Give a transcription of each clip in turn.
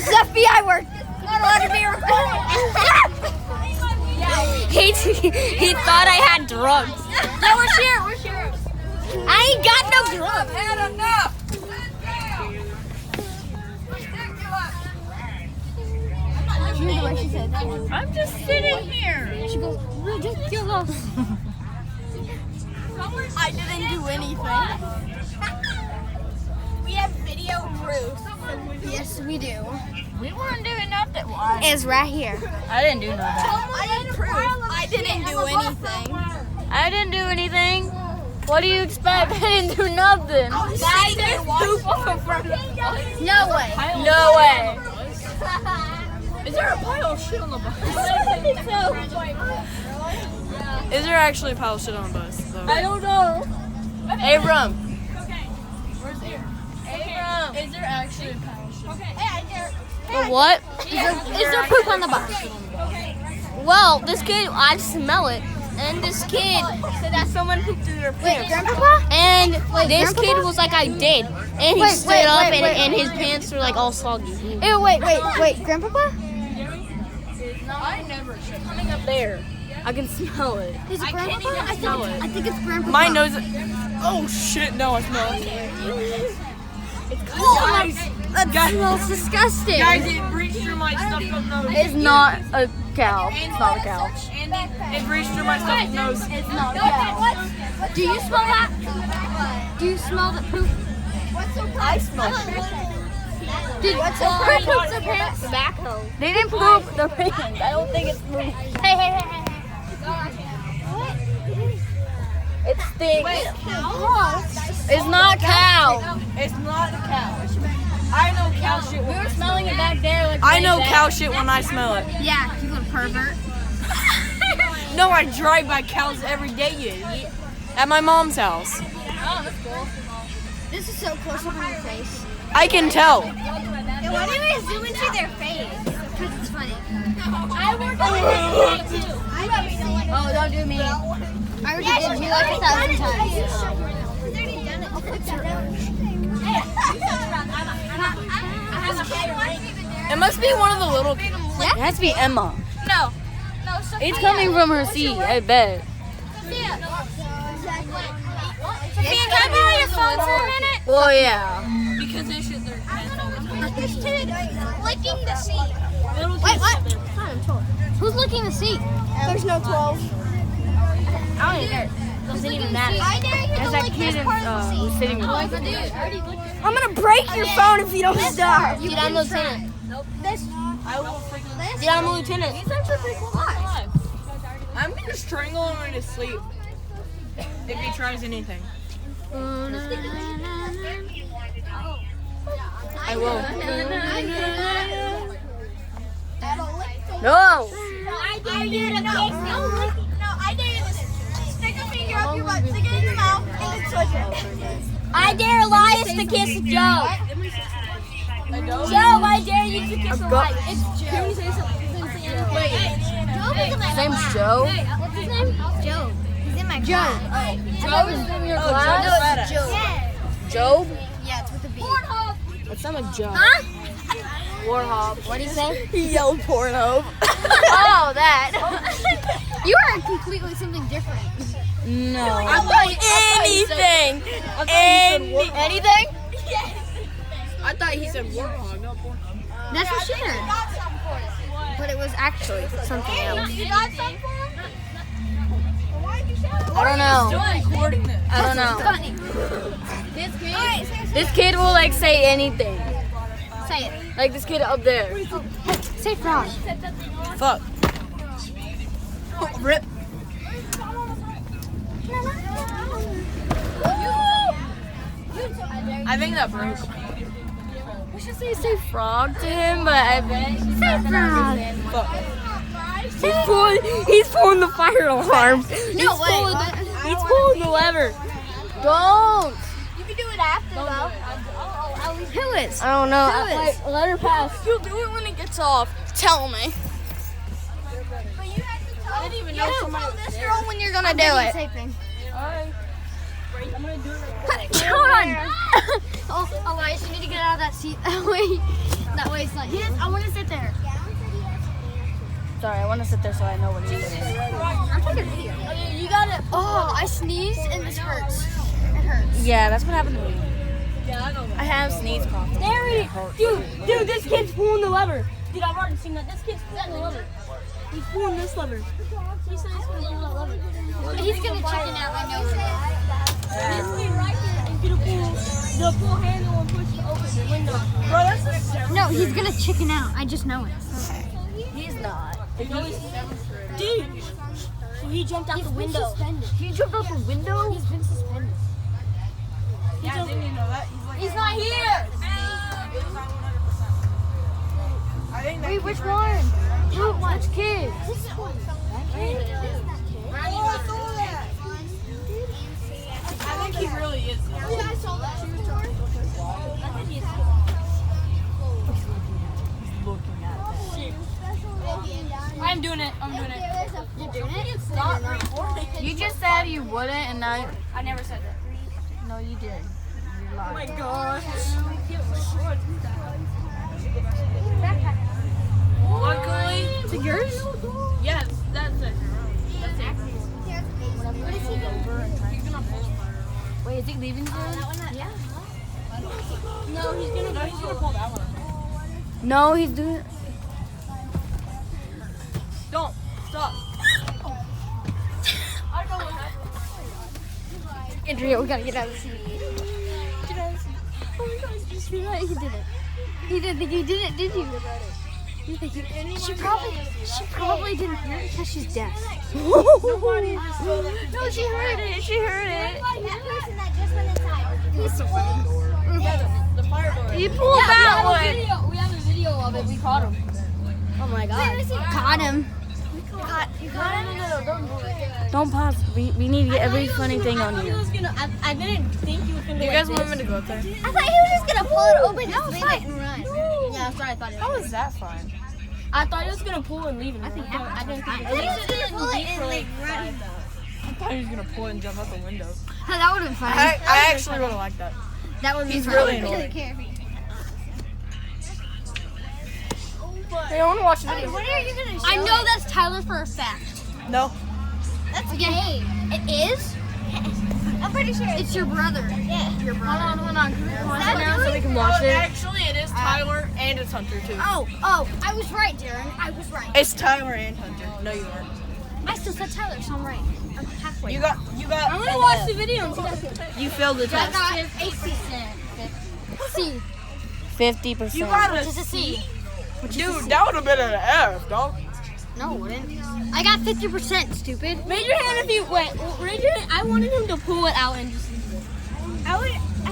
This is FBI work. Not allowed to be recorded. He thought I had drugs. No, we're sheriffs. I ain't got no drugs. I've had enough. She heard the way she said that. I'm just sitting here. She goes, ridiculous. I didn't do anything. We have video proof. Yes, we do. We weren't doing nothing. It's right here. I didn't do nothing. I didn't do anything. I didn't do anything. What do you expect? I didn't do nothing. No way. No way. Is there a pile of shit on the bus? Is there actually a pile of shit on the bus, though? I don't know. Abram. Abram. Is there actually a pile of shit? What? Is there poop on the bus? Well, this kid, I smell it. And this kid said that someone pooped in their Wait, pants. Grandpapa? And this Grandpapa? kid was like, I did. And he Wait, stood wait, up wait, and his pants were like all soggy. Ew, wait, Grandpapa? I never shit. Coming up there. I can smell it. Is it I can't Grandpapa? even smell it. I think it's Grandpapa. My nose. Oh shit! No, I smell it. That smells disgusting. Guys, it reached through my stuffed nose. It's not a cow. It's not a cow. It reached through my stuffed nose. It's not a cow. Do you smell that? Do you smell the poop? I smell shit. Did who pooped their pants? Tobacco. They didn't poop their pants. I don't think it's poop. Hey. It stinks. Oh, It's not cow. It's not a cow. I know cow shit. We were smelling it back there. Like I know cow shit when I smell it. yeah, you little pervert. No, I drive by cows every day, you idiot. At my mom's house. Oh, that's cool. This is so close up on your face. I can tell. Why do we zoom into their face? Because it's funny. I worked on it too. Oh, don't do me. I already did you like 1,000 times. It must be one of the little. It has to be Emma. No. It's coming from her seat, I bet. Sophia, can I borrow your phone for a minute? Well, yeah. Because they shit their pants. This kid licking the seat. Wait, what? Who's licking the seat? There's no 12. I don't even know. It doesn't even matter. I dare you to As that lick kid this part of the was seat. sitting with I'm gonna break your phone if you don't stop. Dude, I'm a lieutenant. Dude, I'm a lieutenant. He's actually pretty cool. I'm gonna strangle him into sleep. If he tries anything. I will. No. I dare you to no, I dare you to stick a finger up your butt, stick it in your mouth, and then switch it. I dare Elias to kiss Joe. Joe, I dare you to kiss Elias. It's Joe. Wait. His name's Joe. What's his name? Joe. He's in my class. Joe's in your No, class? it's Joe. Job? Yeah, it's with a B. It's not a Joe. Huh? Warhol. What do you say? He yelled Pornhub. Oh, that. You are completely something different. No. Anything. Anything? I thought he said Warhol, not Pornhub. That's what she heard. But it was actually something else. You got some for him? I don't know. Still recording this. I don't know. Funny. This kid will like say anything. Say it. Like this kid up there. Say frog. Fuck. Rip. I think that broke. We should say frog to him, but I bet Say frog. Fuck. he's pulling the fire alarm. No way. He's pulling the lever. Don't. You can do it after though. Who is? I don't know. Who is? Let her pass. You'll do it when it gets off. Tell me. I didn't even know somebody tell this girl when you're gonna do it. Alright. I'm gonna do it right now. Come on. Oh, Elias, you need to get out of that seat. That way it's not. Yes, I want to sit there. Sorry, I want to sit there so I know what he's doing. I'm taking a video. Okay, you gotta. Oh, I sneezed and this hurts. It hurts. Yeah, that's what happened to me. Yeah, I know. I have sneeze cough. There it is. Dude, this kid's pulling the lever. Dude, I've already seen that. This kid's pulling the lever. He's pulling this lever. He said he's gonna pull that lever. He's gonna chicken out. I know. This kid right here is gonna pull the pull handle and push to open the window. Bro, that's a seven. No, he's gonna chicken out. I just know it. He's not. Dude, so he jumped out the window. Suspended. He jumped out the window? He's been suspended. Yeah, didn't you know that? He's not here. I think Wait, which one? Which kid? This one. I think he really is. I'm doing it. I'm doing it. You're doing it? Stop recording. You just said you wouldn't, and now. I never said that. No, you did. You lied. Oh my gosh. Luckily. Is it yours? Yes, that's it. That's it. What is he doing? He's gonna pull. Wait, is he leaving soon? Yeah. No, he's gonna pull that one. No, he's doing it. Don't. Stop. I don't know what happened. Andrea, we gotta get out of the seat. Get out of the seat. Oh my god, you just realized He did it. He didn't think you did it, did you? She probably didn't hear it because she's deaf. Nobody saw that. No, she heard it. She heard it. That person that just went inside. He's so funny. The fire door. He pulled that one. We have a video of it. We caught him. Oh my god. Caught him. Don't pause. We need to get every funny thing on He here. was gonna. I didn't think he was gonna. Do you go guys like want me this. to go up there? I thought he was just gonna pull it open, just leave it and run. Yeah, that's what I thought. How is that fun? I thought he was gonna pull and leave it. I didn't think. I thought he was gonna pull it and like run. I thought he was gonna pull and jump out the window. That would have been funny. I actually would have liked that. That would be He's funny. really annoying. Hey, I want to watch the video. What are you gonna show? I know that's Tyler for a fact. No. That's gay. It is? I'm pretty sure It's your brother. Yeah. Your brother. Hold on. Can we pause it now so we can Oh, watch it? actually, it is Tyler and it's Hunter too. Oh, I was right, Darren. I was right. It's Tyler and Hunter. No, you weren't. I still said Tyler, so I'm right. I'm halfway. You got. I'm gonna watch the video and see what happens. You failed the I test. got 8%. C. 50%. You got a C. Dude, that would have been an F, dog. No, it wouldn't. I got 50%, stupid. Raise your hand if you wait. Raise your hand. I wanted him to pull it out and just. I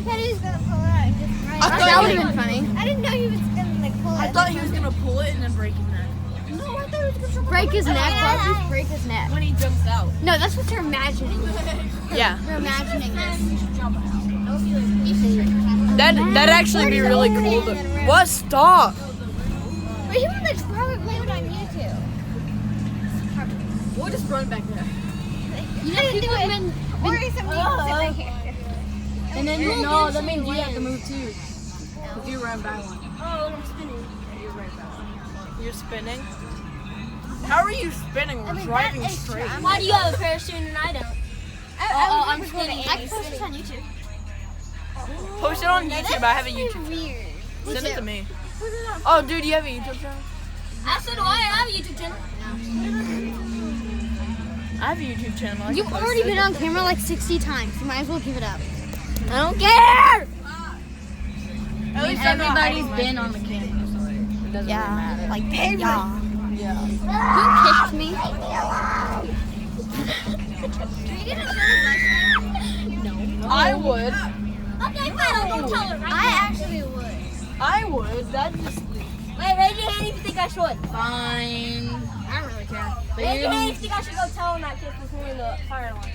thought he was gonna pull it out and just run. I thought That would he- have been funny. I didn't know he was gonna like pull it. I thought he was gonna pull it and then break his neck. No, I thought he was gonna Break his neck, bro. Just break his neck. When he jumps out. No, that's what you're imagining. Yeah. You're imagining this. That'd actually be really cool. What? Stop. But he would like probably play it on YouTube. We'll just run back there. You know, people have been. Or some people sit right here. And then no, that means you have to move too. If you run by one. Oh, I'm spinning. You're spinning? How are you spinning? We're driving straight. Why do you have a parachute and I don't? I'm spinning. I can post this on YouTube. Post it on YouTube. I have a YouTube. Weird. Send it to me. Oh, dude, you have a YouTube channel? I said, why I have a YouTube channel? I have a YouTube channel. I can You've post already it. been on camera like 60 times. You might as well give it up. I don't care. At least everybody's been on the camera, so it doesn't really matter. Like paper. Yeah. Who kicked me? I would. Okay, fine. Don't tell her. Right? I actually would. I would. That's just Wait, raise your hand if you think I should. fine. I don't really care. But Raise you your hand if you think I should go tell him that kid was pulling the fire alarm.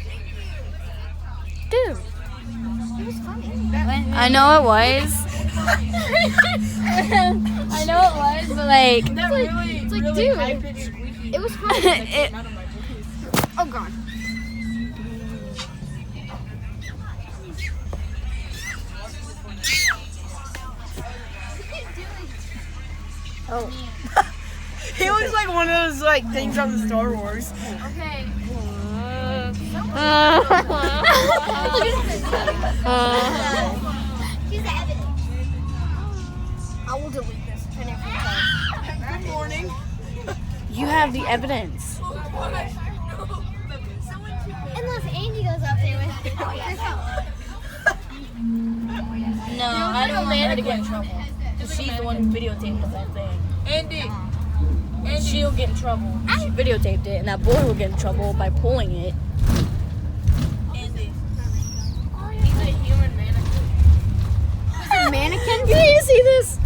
Dude. I know it was. I know it was, but like. That really, it's like, really dude. high-pitched squeaky. It was fun. It- Oh god. Oh. He looks like one of those like things from the Star Wars. Okay. She's the evidence. I will delete this. Good morning. You have the evidence. Unless Andy goes up there with No, I don't want her to get in trouble. She's the one who videotaped the whole thing. Andy. And she'll get in trouble. She videotaped it, and that boy will get in trouble by pulling it. Andy. He's a human mannequin. Mannequin? Can you see this?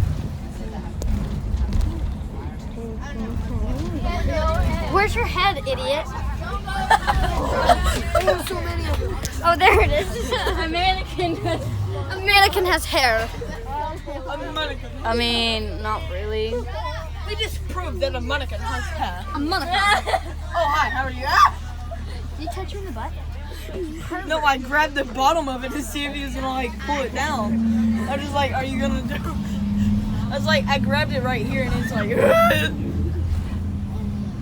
Where's your head, idiot? Oh, there it is. A mannequin. A mannequin has hair. A mannequin. I mean, not really. We just proved that a mannequin has hair. A mannequin. Oh, hi, how are you? Ah! Did you touch her in the butt? No, I grabbed the bottom of it to see if he was gonna like pull it down. I was just like, are you gonna do? I was like, I grabbed it right here and it's like.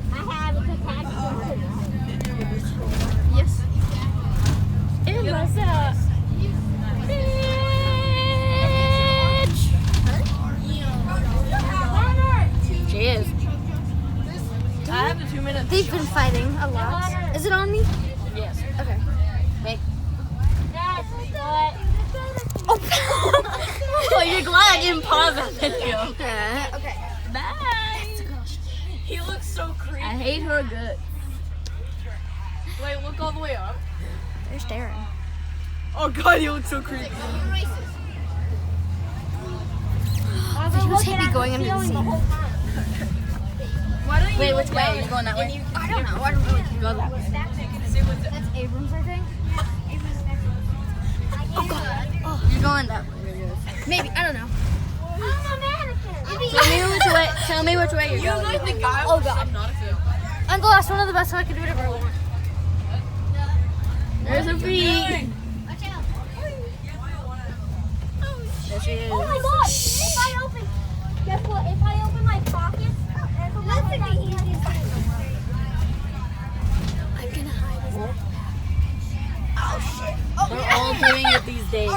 I have a capacity. Yes. It was a bitch. She is. I have the 2 minutes. They've been fighting a lot. Is it on me? Yes. Okay. Wait. Oh, you're glad I didn't pause that video. okay. Bye. He looks so creepy. I hate her good. Wait, look all the way up. They're staring. Oh god, he looks so creepy. Videotape me going under the sea. Wait, which way? Are you going that way? I don't know. I don't really care. Go that way. That's Abrams, I think. Oh god. You're going that way. Maybe. I don't know. I'm a mannequin. Tell me which way you're You going. like the guy? Oh, God. I'm not a fan. I'm the last one of the best, so I can do whatever I want. There's a feet. Watch out. There she is. Oh my god. If I open, guess what? If I open my pockets, that's the easiest thing. I'm gonna hide this. Oh shit. They're all doing it these days.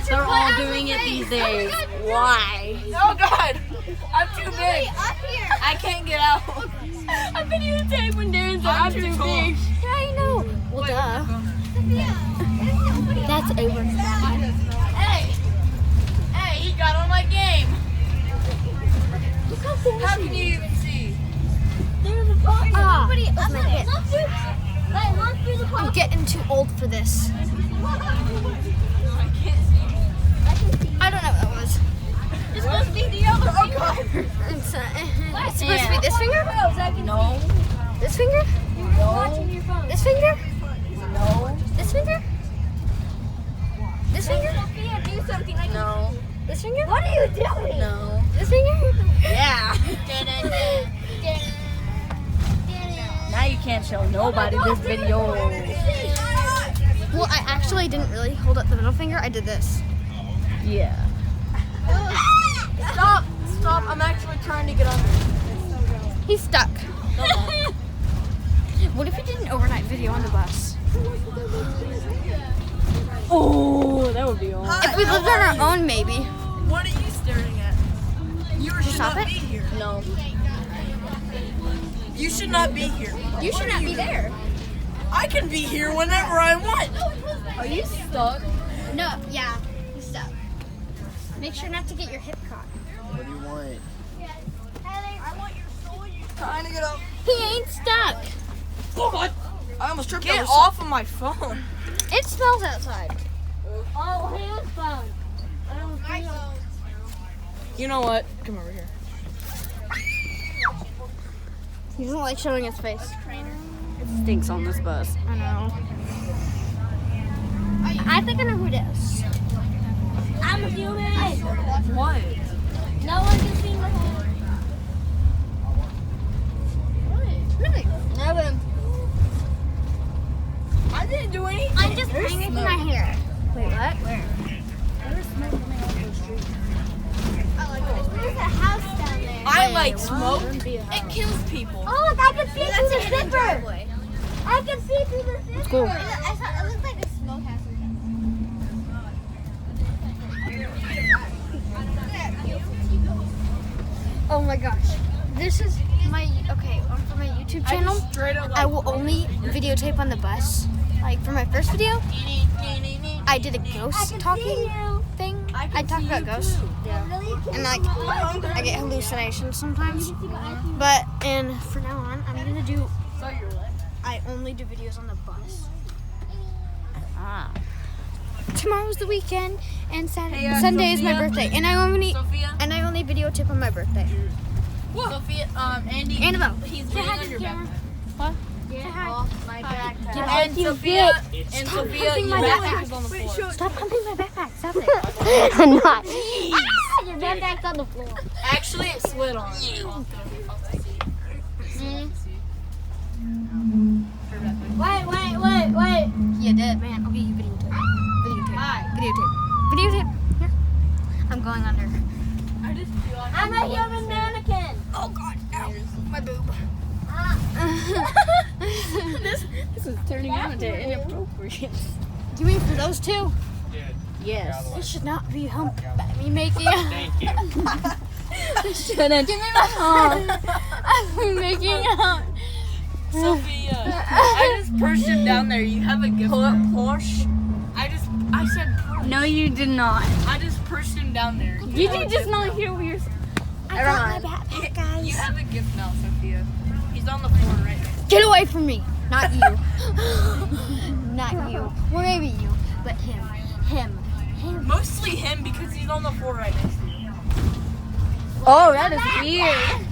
They're all doing it these days. Why? Oh god, I'm too big. Up here. I can't get out. I'm videotaping when Darren said I'm too tall. big. Yeah, I know. Well, duh. That's Abrams. Hey, he got on my game. Look how cool How can you even see? There's a pocket. I'm getting too old for this. I can't see. I don't know what that was. It's supposed to be the other. Oh god. It's supposed to be this finger? No. This finger? No. This finger? No. This finger? This finger? No. This finger? What are you doing? No. This finger? Yeah. Now you can't show nobody this video. Well, I actually didn't really hold up the middle finger. I did this. Yeah. Stop. I'm actually trying to get under. He's stuck. What if you did an overnight video on the bus? Oh, that would be all. Hi, If we lived on our own, maybe. What are you staring at? You should stop not it? be here. No. You should not be here. You should not be there. I can be here whenever I want. Are you stuck? No, yeah, he's stuck. Make sure not to get your hip caught. What do you want? I want your soul. You're trying to get up. He ain't stuck. Oh god. I almost tripped. Get off of my phone. It smells outside. Oh, his phone. You know what? Come over here. He doesn't like showing his face. It stinks on this bus. I know. I think I know who it is. I'm a human. What? No one can see my phone. Nothing. I didn't do anything. I'm just hanging my hair. Wait, what? Where? There's smoke coming off the street. There's a house down there. I I like smoke. It kills people. Oh, look, I can see through the zipper. I can see through the zipper. Let's go. It looks like a smokehouse. Oh my gosh. This is my, for my YouTube channel, Straight up I will only videotape on the bus. Like for my first video, I did a ghost talking thing. I talk about ghosts. And like, I get hallucinations sometimes. But, and for now on, I'm gonna do, I only do videos on the bus. Tomorrow's the weekend, and Sunday is my Sophia. birthday, and I only Sophia. videotape on my birthday. Sophia, Andy. Annabelle. He's waiting on your backpack. What? Off my backpack. Hi. And Sophia, your my backpack is on the floor. Stop humping my backpack. Stop it. I'm not. Your backpack's on the floor. Actually, it slid on. Wait. You did, man. Okay, you videotape. Videotape. Here. I'm going under. I'm a human mannequin. Oh God. Ow. My boob. This is turning out into inappropriate. You mean for those two? Yes. It should not be humped by me making. Thank you. Shouldn't. Give me my phone. I'm making out. Sophia, I just pushed him down there. You have a gift. Push. I said push. No, you did not. I just pushed him down there. Did you just not hear what you're saying? I got my backpack, guys. You have a gift now, Sophia. He's on the floor right now. Get away from me. Not you. Not you. Well, maybe you, but him. Mostly him because he's on the floor right next to you. Oh, that is weird.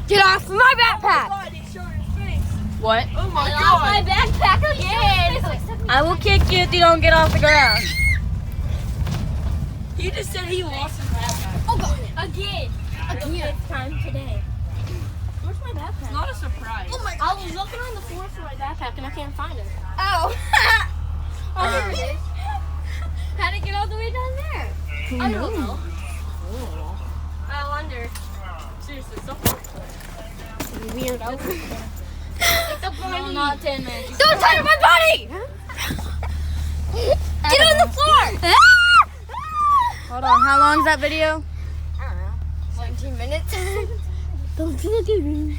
Get off my backpack. God, he showed his face. What? Oh my Get off my God. backpack again. I will kick you if you don't get off the ground. He just said he lost his backpack. Oh God. Again. Fifth time today. Where's my It's backpack? not a surprise. Oh my. I was looking on the floor for my backpack and I can't find it. Oh. Oh, here it is. How'd it get all the way down there? I don't know. I wonder. Seriously, something. Weirdo. No, not 10 minutes. Don't touch my body. Get on the floor. Hold on, how long is that video? I don't know. 17 minutes. Don't do it. You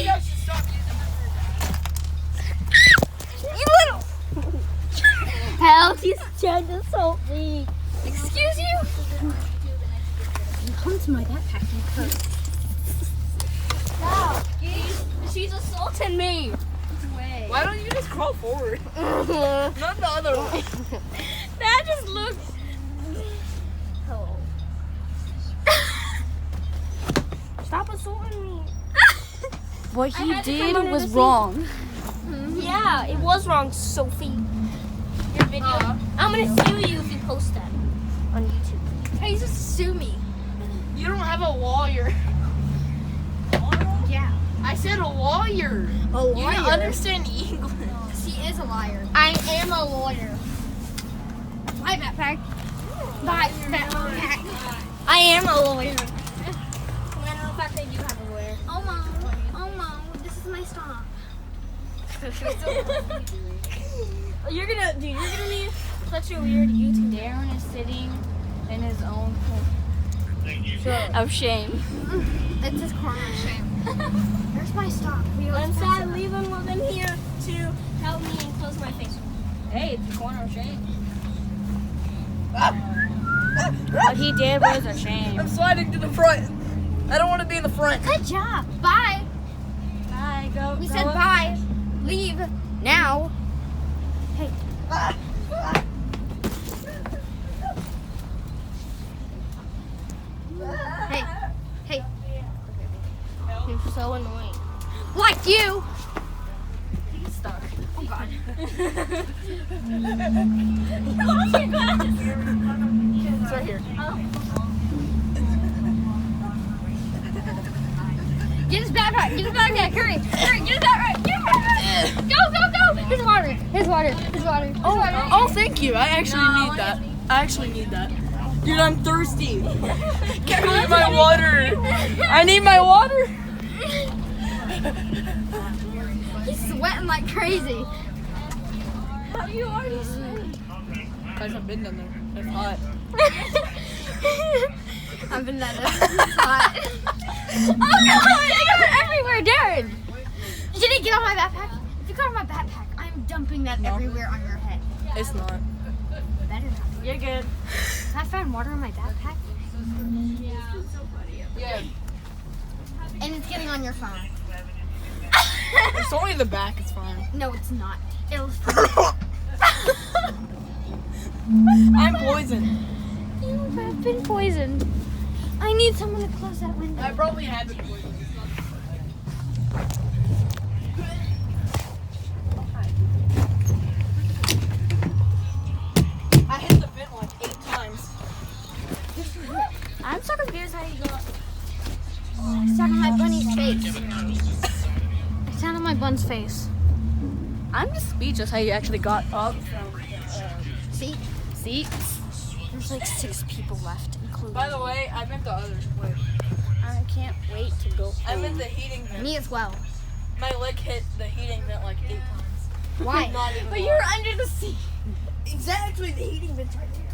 guys should stop using You little. Help, he's trying to assault me. Excuse you. Come to my backpack, you cunt. She's assaulting me. Why don't you just crawl forward? Not the other way. That just looks. Stop assaulting me. What he had to did come under was the seat. wrong. Yeah, it was wrong, Sophie. Your video. I'm gonna sue you if you post that on YouTube. Hey, just sue me. You don't have a lawyer. Yeah. I said a lawyer. A You don't understand English. She is a liar. I am a lawyer. My backpack. My backpack. I am a lawyer. Matter of fact, I do have a lawyer. Oh mom, this is my stop. You're gonna need such a weird YouTube. Darren is sitting in his own of shame. It's his corner of shame. Where's my stop? I'm sad leaving them here to help me and close my face. Hey, it's a corner of shame. What he did was a shame. I'm sliding to the front. I don't want to be in the front. Good job. Bye. Bye, go. We go said up. bye. Leave now. Hey. Hey. Hey. You're so annoying. Like you. He's stuck. Oh God. It's right here. Get his backpack. Get his backpack. Hurry. Hurry. Get his backpack. Get his backpack. Go, go, go. Here's water. Here's water. Here's water. Here's water. Oh, thank you. I actually need that. I actually need that. Dude, I'm thirsty. Give me my water. I need my water. He's sweating like crazy. How are you already sweating? Guys, I've been down there. It's hot. I've been there. It's hot. Oh God! I got it everywhere, Darren. You didn't get on my backpack? If you got on my backpack, I'm dumping that everywhere on your head. It's not. Better not. You're good. I found water in my backpack, Yeah. and it's getting on your phone. It's only the back. It's fine. No, it's not. It'll. I'm poisoned. You have been poisoned. I need someone to close that window. I probably have been poisoned. I hit the vent like 8 times. I'm so confused how you got. I sat on my bunny's face. I sat on my bun's face. I'm just speechless how you actually got up from See? seats. There's like 6 people left, including By the way, I meant the other way. I can't wait to go I home. meant the heating vent. me as well. My leg hit the heating vent like 8 times. Why? Not even But one. you're under the seat. Exactly, the heating vent's right there.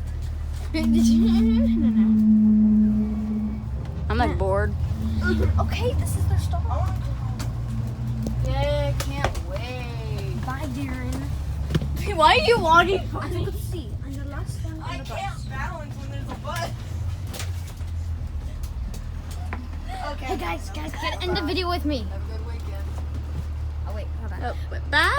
I'm like bored. Okay, this is their stall. Yeah, can't wait. Bye, Darren. Why are you walking? I think let's see. On the last one I on the bus. can't balance when there's a butt. Hey guys, get in the video with me. Have a good weekend. Oh wait, hold on. Bye.